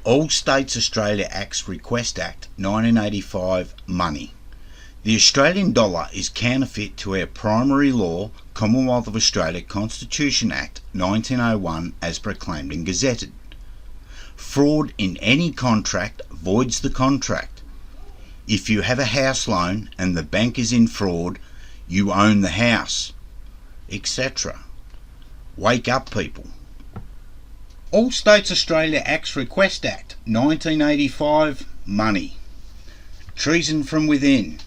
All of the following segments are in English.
All States Australia Acts Request Act 1985 money. The Australian dollar is counterfeit to our primary law, Commonwealth of Australia Constitution Act 1901 as proclaimed and gazetted. Fraud in any contract voids the contract. If you have a house loan and the bank is in fraud, you own the house, etc. Wake up, people. All States Australia Acts Request Act 1985 money. Treason from within.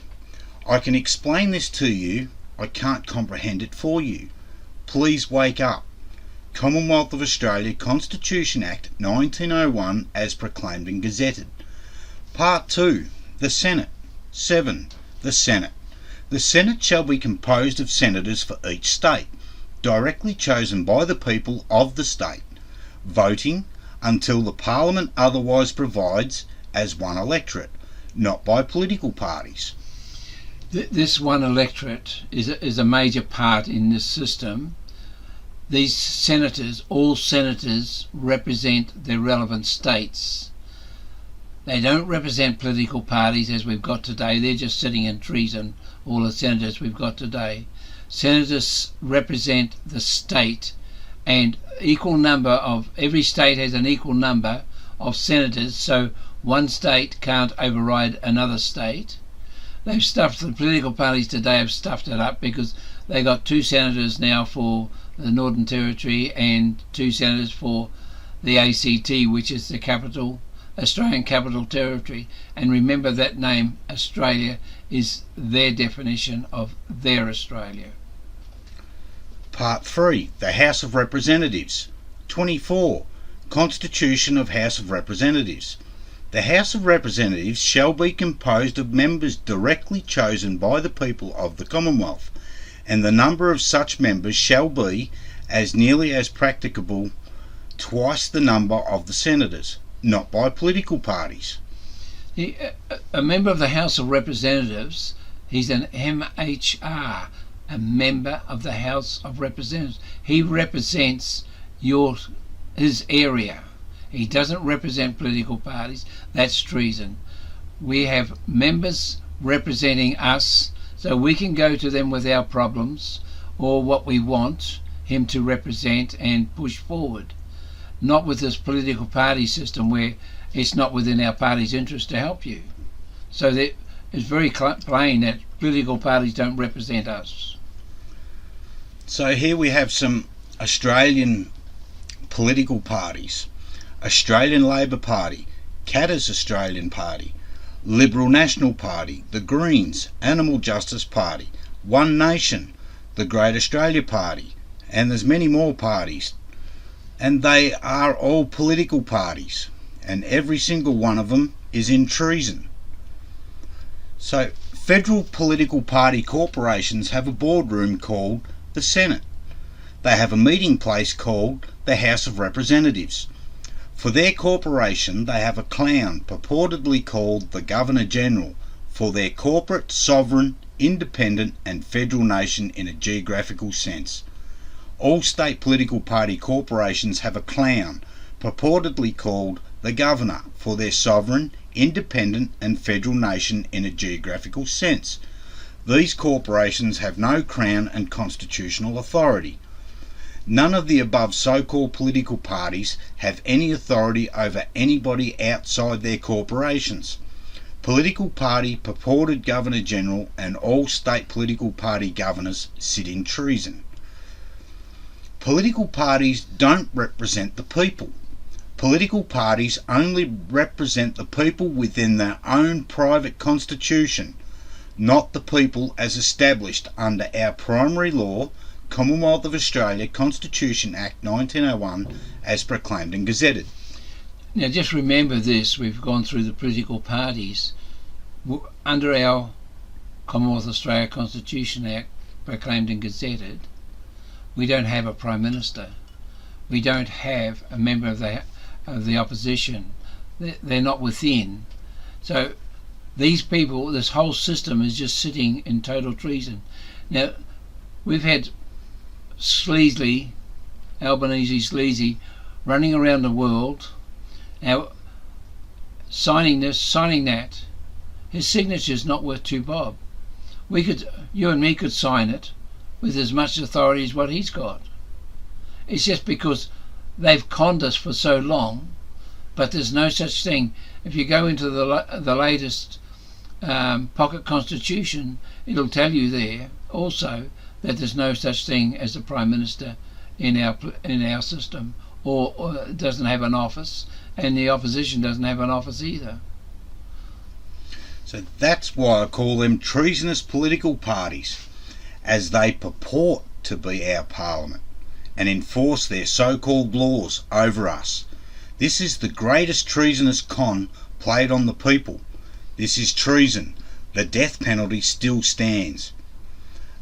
I can explain this to you, I can't comprehend it for you. Please wake up. Commonwealth of Australia Constitution Act 1901 as proclaimed and gazetted. Part 2. The Senate. 7. The Senate. The Senate shall be composed of senators for each state, directly chosen by the people of the state, voting until the Parliament otherwise provides as one electorate, not by political parties. This one electorate is a major part in this system. These senators, all senators, represent their relevant states. They don't represent political parties as we've got today. They're just sitting in treason, all the senators we've got today. Senators represent the state, and every state has an equal number of senators, so one state can't override another state. The political parties today have stuffed it up because they got 2 senators now for the Northern Territory and 2 senators for the ACT, which is the Australian Capital Territory. And remember, that name, Australia, is their definition of their Australia. Part 3. The House of Representatives. 24. Constitution of House of Representatives. The House of Representatives shall be composed of members directly chosen by the people of the Commonwealth, and the number of such members shall be, as nearly as practicable, twice the number of the senators, not by political parties. A member of the House of Representatives, he's an MHR, a member of the House of Representatives. He represents his area. He doesn't represent political parties. That's treason. We have members representing us, so we can go to them with our problems or what we want him to represent and push forward. Not with this political party system where it's not within our party's interest to help you. So it's very plain that political parties don't represent us. So here we have some Australian political parties. Australian Labor Party, Katter's Australian Party, Liberal National Party, the Greens, Animal Justice Party, One Nation, the Great Australia Party, and there's many more parties. And they are all political parties, and every single one of them is in treason. So federal political party corporations have a boardroom called the Senate. They have a meeting place called the House of Representatives. For their corporation, they have a clown purportedly called the Governor-General for their corporate, sovereign, independent and federal nation in a geographical sense. All state political party corporations have a clown purportedly called the Governor for their sovereign, independent and federal nation in a geographical sense. These corporations have no crown and constitutional authority. None of the above so-called political parties have any authority over anybody outside their corporations. Political party purported Governor-General and all state political party governors sit in treason. Political parties don't represent the people. Political parties only represent the people within their own private constitution, not the people as established under our primary law, Commonwealth of Australia Constitution Act 1901 as proclaimed and gazetted. Now just remember this, we've gone through the political parties. Under our Commonwealth of Australia Constitution Act proclaimed and gazetted, we don't have a Prime Minister. We don't have a member of the opposition. They're not within. So these people, this whole system is just sitting in total treason. Now we've had Albanese Sleazy running around the world. Now signing this, signing that. His signature's not worth 2 bob. You and me could sign it with as much authority as what he's got. It's just because they've conned us for so long, but there's no such thing. If you go into the latest pocket constitution, it'll tell you there also that there's no such thing as a Prime Minister in our system, or doesn't have an office, and the opposition doesn't have an office either. So that's why I call them treasonous political parties, as they purport to be our Parliament and enforce their so-called laws over us. This is the greatest treasonous con played on the people. This is treason. The death penalty still stands.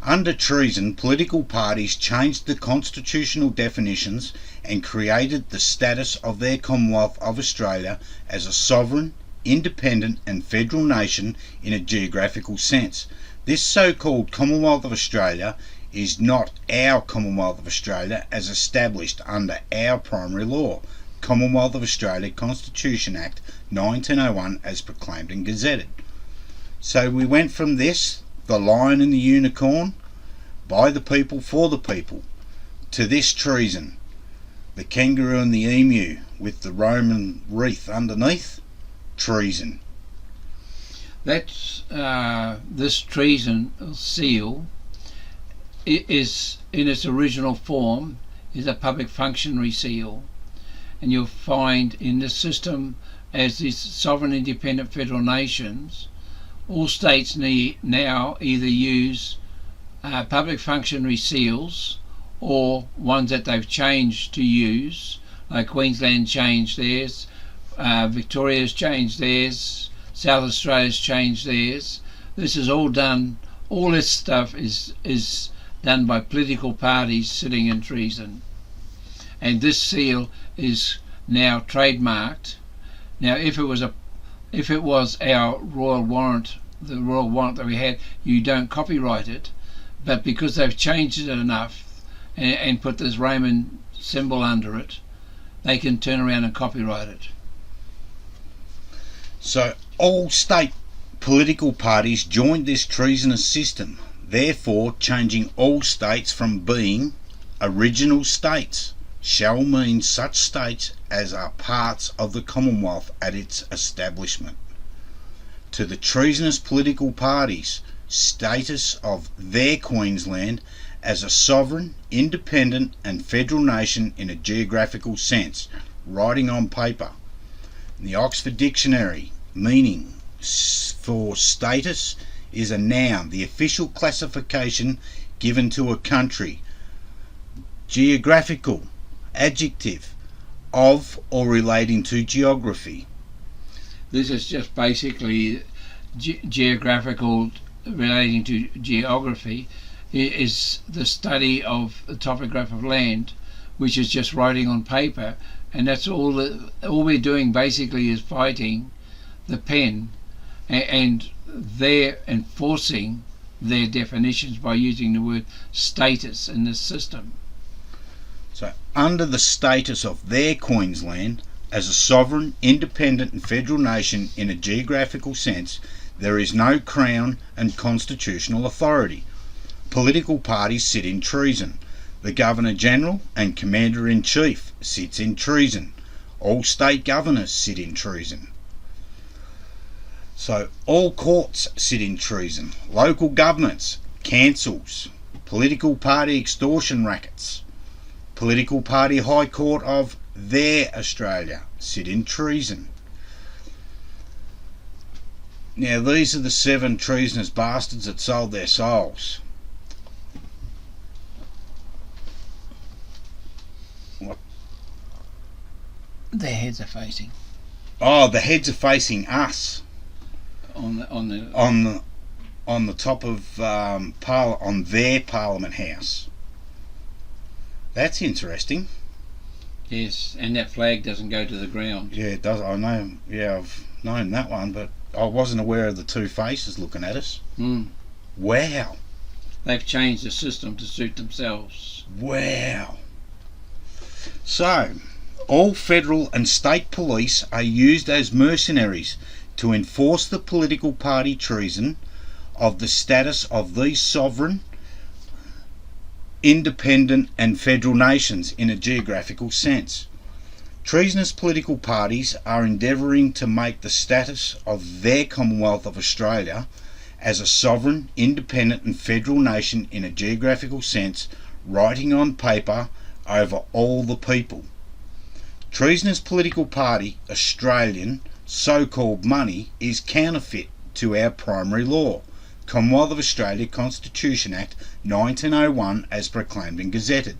Under treason, political parties changed the constitutional definitions and created the status of their Commonwealth of Australia as a sovereign, independent and federal nation in a geographical sense. This so-called Commonwealth of Australia is not our Commonwealth of Australia as established under our primary law, Commonwealth of Australia Constitution Act 1901, as proclaimed and gazetted. So we went from this, the lion and the unicorn, by the people for the people, to this treason, the kangaroo and the emu with the Roman wreath underneath, treason. That's this treason seal is, in its original form, is a public functionary seal, and you'll find in this system, as these sovereign independent federal nations, all states now either use public functionary seals or ones that they've changed to use, like Queensland changed theirs, Victoria's changed theirs, South Australia's changed theirs. This is all done, all this stuff is done by political parties sitting in treason. And this seal is now trademarked. Now if it was our royal warrant, the royal warrant that we had, you don't copyright it, but because they've changed it enough and put this Roman symbol under it, they can turn around and copyright it. So all state political parties joined this treasonous system, therefore changing all states from being original states shall mean such states as are parts of the Commonwealth at its establishment. To the treasonous political parties, status of their Queensland as a sovereign, independent and federal nation in a geographical sense, writing on paper. In the Oxford Dictionary, meaning for status is a noun, the official classification given to a country. Geographical, adjective, of or relating to geography. This is just basically geographical, relating to geography, is the study of the topography of land, which is just writing on paper, and that's all we're doing basically is fighting the pen, and they're enforcing their definitions by using the word status in this system. So under the status of their Queensland as a sovereign, independent and federal nation in a geographical sense, there is no crown and constitutional authority. Political parties sit in treason. The Governor-General and Commander-in-Chief sits in treason. All state governors sit in treason. So all courts sit in treason. Local governments, councils, political party extortion rackets, political party High Court of their Australia sit in treason. Now these are the 7 treasonous bastards that sold their souls. What? Their heads are facing. Oh, the heads are facing us. On the top of on their Parliament House. That's interesting. Yes, and that flag doesn't go to the ground. Yeah, it does. I know. Yeah, I've known that one, but I wasn't aware of the 2 faces looking at us. Wow. They've changed the system to suit themselves. Wow. So, All federal and state police are used as mercenaries to enforce the political party treason of the status of these sovereign, independent and federal nations in a geographical sense. Treasonous political parties are endeavouring to make the status of their Commonwealth of Australia as a sovereign, independent and federal nation in a geographical sense, writing on paper over all the people. Treasonous political party Australian so-called money is counterfeit to our primary law, Commonwealth of Australia Constitution Act 1901 as proclaimed and gazetted.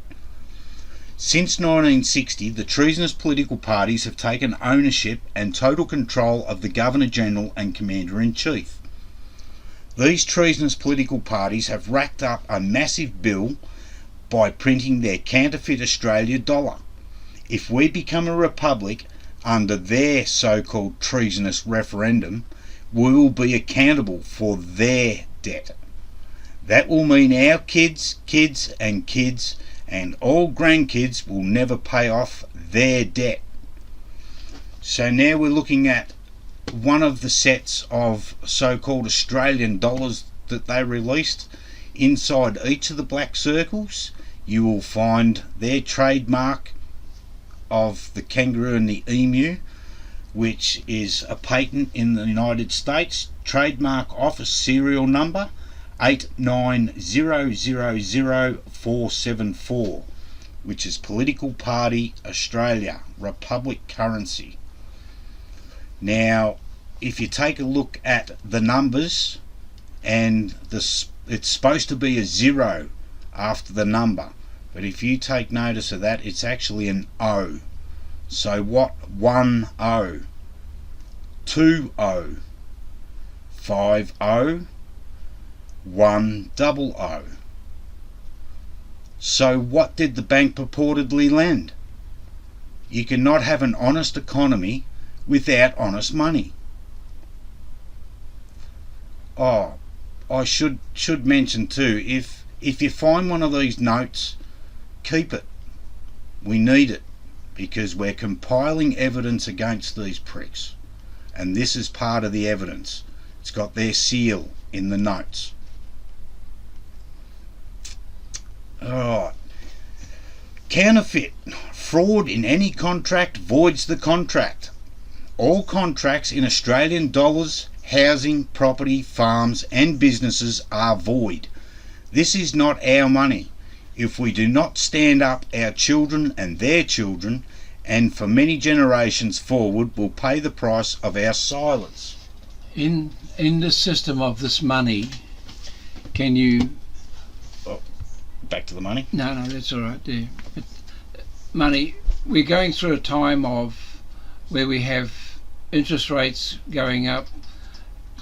Since 1960, the treasonous political parties have taken ownership and total control of the Governor-General and Commander-in-Chief. These treasonous political parties have racked up a massive bill by printing their counterfeit Australia dollar. If we become a republic under their so-called treasonous referendum, we will be accountable for their debt. That will mean our kids, kids and kids and all grandkids will never pay off their debt. So now we're looking at one of the sets of so-called Australian dollars that they released. Inside each of the black circles you will find their trademark of the kangaroo and the emu, which is a patent in the United States, trademark office serial number 89000474, which is Political Party Australia, Republic currency. Now, if you take a look at the numbers, and it's supposed to be a 0 after the number, but if you take notice of that, it's actually an O. So what? 10, 20, 50, 100. So what did the bank purportedly lend? You cannot have an honest economy without honest money. Oh, I should mention too, if you find one of these notes, keep it. We need it, because we're compiling evidence against these pricks, and this is part of the evidence. It's got their seal in the notes. Alright. Counterfeit. Fraud in any contract voids the contract. All contracts in Australian dollars, housing, property, farms and businesses are void. This is not our money. If we do not stand up, our children and their children, and for many generations forward, will pay the price of our silence. In the system of this money, can you... Back to the money? No, that's all right there. But money, we're going through a time of where we have interest rates going up.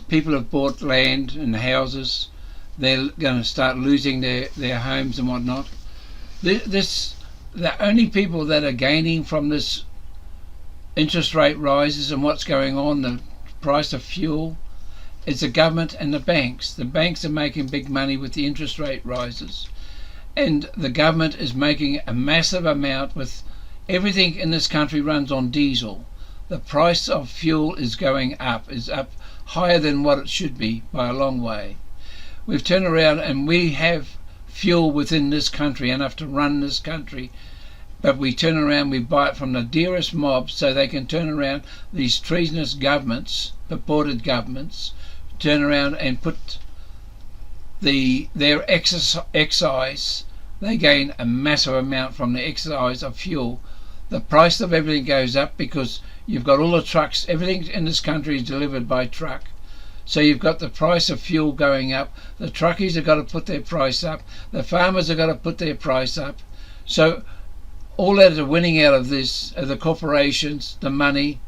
People have bought land and houses. They're going to start losing their homes and whatnot. The only people that are gaining from this interest rate rises and what's going on, the price of fuel, is the government and the banks. The banks are making big money with the interest rate rises, and the government is making a massive amount with everything in this country runs on diesel. The price of fuel is going up, is up higher than what it should be by a long way. We've turned around and we have fuel within this country enough to run this country, but we turn around, we buy it from the dearest mobs so they can turn around these treasonous governments, purported governments, turn around and put their excise. They gain a massive amount from the excise of fuel. The price of everything goes up because you've got all the trucks, everything in this country is delivered by truck. So you've got the price of fuel going up, the truckies have got to put their price up, the farmers have got to put their price up. So all that are winning out of this are the corporations, the money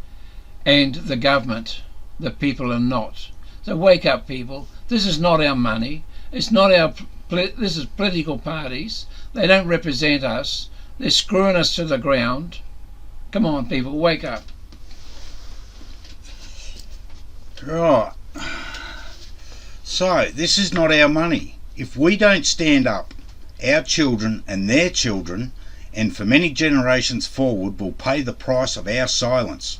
and the government. The people are not. So wake up, people. This is not our money. It's not our... This is political parties. They don't represent us. They're screwing us to the ground. Come on, people, wake up. Right. So, this is not our money. If we don't stand up, our children and their children, and for many generations forward will pay the price of our silence.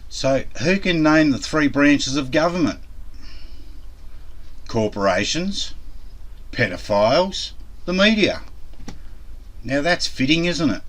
So who can name the three branches of government? Corporations, pedophiles, the media. Now that's fitting, isn't it?